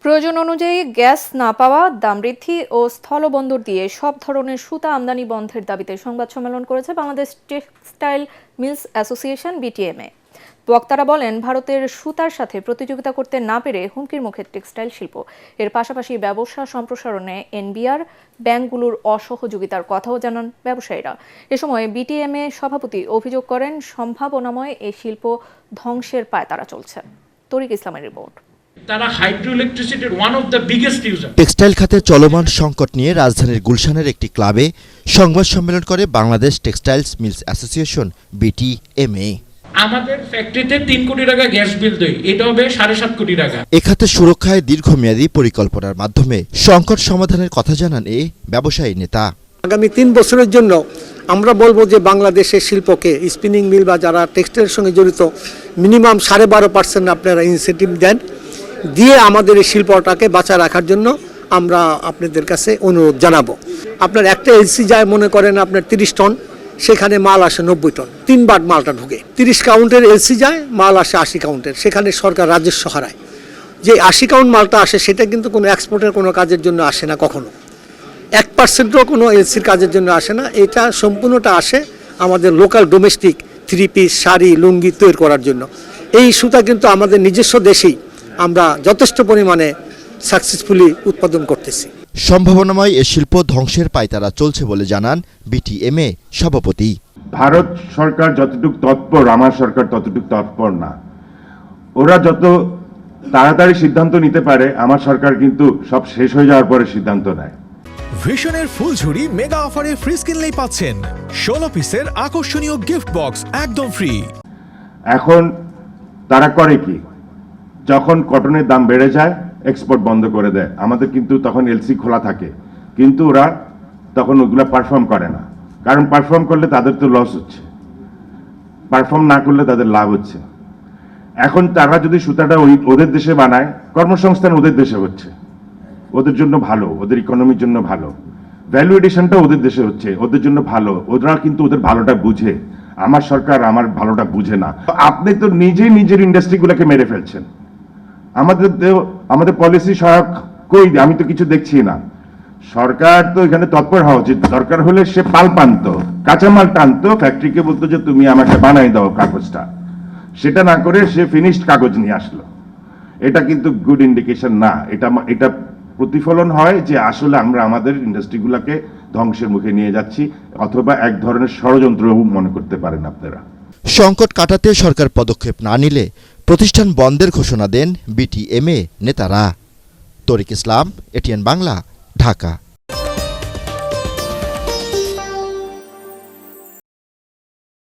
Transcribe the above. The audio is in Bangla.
প্রয়োজন অনুযায়ী গ্যাস না পাওয়া, দাম বৃদ্ধি ও স্থলবন্দর দিয়ে সব ধরনের সুতা আমদানি বন্ধের দাবিতে সংবাদ সম্মেলন করেছে Bangladesh textile mills association BTMA. বক্তারা বলেন, ভারতের সুতার সাথে প্রতিযোগিতা করতে না পেরে হুমকির মুখে টেক্সটাইল শিল্প। এর পাশাপাশি ব্যবসা সম্প্রসারণে এনবিআর ব্যাংকগুলোর অসহযোগিতার কথাও জানান ব্যবসায়ীরা। এ সময় বিটিএমএ সভাপতি অভিযোগ করেন, সম্ভাবনাময় এই শিল্প ধ্বংসের পায়তারা চলছে। তরিক ইসলামের রিপোর্ট। তারা হাইড্রোইলেকট্রিসিটির one of the biggest user. Textile খাতে চলমান সংকট নিয়ে রাজধানীর গুলশানের একটি ক্লাবে সংবাদ সম্মেলন করে Bangladesh textiles mills association BTMA. আমাদের ফ্যাক্টরিতে 3 কোটি টাকা গ্যাস বিল দেয়, এটা হবে 7.5 কোটি টাকা। এ খাতে সুরক্ষায় দীর্ঘমেয়াদী পরিকল্পনার মাধ্যমে সংকট সমাধানের কথা জানান এই ব্যবসায়ী নেতা। আগামী 3 বছরের জন্য আমরা বলবো যে বাংলাদেশের শিল্পকে স্পিনিং মিল বা যারা টেক্সটাইলের সঙ্গে জড়িত মিনিমাম 12.5% আপনারা ইনসেন্টিভ দেন, দিয়ে আমাদের এই শিল্পটাকে বাঁচা রাখার জন্য আমরা আপনাদের কাছে অনুরোধ জানাবো। আপনার একটা এলসি যায় মনে করেন আপনার 30 টন, সেখানে মাল আসে 90 টন, 3 বার মালটা ঢুকে। 30 কাউন্টের এলসি যায়, মাল আসে 80 কাউন্টের, সেখানে সরকার রাজস্ব হারায়। যে 80 কাউন্ট মালটা আসে সেটা কিন্তু কোনো এক্সপোর্টের কোনো কাজের জন্য আসে না, কখনো 1%ও কোনো এলসির কাজের জন্য আসে না। এটা সম্পূর্ণটা আসে আমাদের লোকাল ডোমেস্টিক 3 পিস শাড়ি লুঙ্গি তৈরি করার জন্য। এই সুতা কিন্তু আমাদের নিজস্ব দেশেই আমরা যথেষ্ট পরিমাণে সাকসেসফুলি উৎপাদন করতেছি। সম্ভাবনাময় এ শিল্প ধ্বংসের পায়তারা চলছে বলে জানান বিটিএমএ সভাপতি। ভারত সরকার যতটুকু তৎপর, আমার সরকার ততটুকু তৎপর না। ওরা যত তাড়াতাড়ি সিদ্ধান্ত নিতে পারে, আমার সরকার কিন্তু সব শেষ হয়ে যাওয়ার পরে সিদ্ধান্ত নেয়। ভিশনের ফুলঝুরি মেগা অফারে ফ্রিজ কিনলেই পাচ্ছেন 16 পিসের আকর্ষণীয় গিফট বক্স একদম ফ্রি। এখন তারা করে কি, যখন কটনের দাম বেড়ে যায় এক্সপোর্ট বন্ধ করে দেয়। আমাদের কিন্তু তখন এলসি খোলা থাকে, কিন্তু ওরা তখন ওগুলা পারফর্ম করে না। কারণ পারফর্ম করলে তাদের তো লস হচ্ছে, পারফর্ম না করলে তাদের লাভ হচ্ছে। এখন তারা যদি সুতাটা ওদের দেশে বানায়, কর্মসংস্থান ওদের দেশে হচ্ছে, ওদের জন্য ভালো, ওদের ইকোনমির জন্য ভালো, ভ্যালু এডিশনটা ওদের দেশে হচ্ছে, ওদের জন্য ভালো। ওরা কিন্তু ওদের ভালোটা বুঝে, আমার সরকার আমার ভালোটা বুঝে না। আপনি তো নিজেই নিজের ইন্ডাস্ট্রিগুলোকে মেরে ফেলছেন। আমাদের পলিসি সহায়ক কই, আমি তো কিছু দেখছি না। সরকার তো এখানে তৎপর হওয়া উচিত। দরকার হলে সে পাল টানতো, কাঁচামাল টানতো, ফ্যাক্টরিকে বলতো যে তুমি আমাকে বানাই দাও কাগজটা। সেটা না করে সে ফিনিশড কাগজ নিয়ে আসলো। এটা কিন্তু গুড ইন্ডিকেশন না। এটা প্রতিফলন হয় যে আসলে আমরা আমাদের ইন্ডাস্ট্রিগুলোকে ধ্বংসের মুখে নিয়ে যাচ্ছি, অথবা এক ধরনের ষড়যন্ত্র মনে করতে পারেন আপনারা। সংকট কাটাতে সরকার পদক্ষেপ না নিলে প্রতিষ্ঠান বন্ধের ঘোষণা দেন বিটিএমএ নেতারা। তরিক ইসলাম, এটিএন বাংলা, ঢাকা।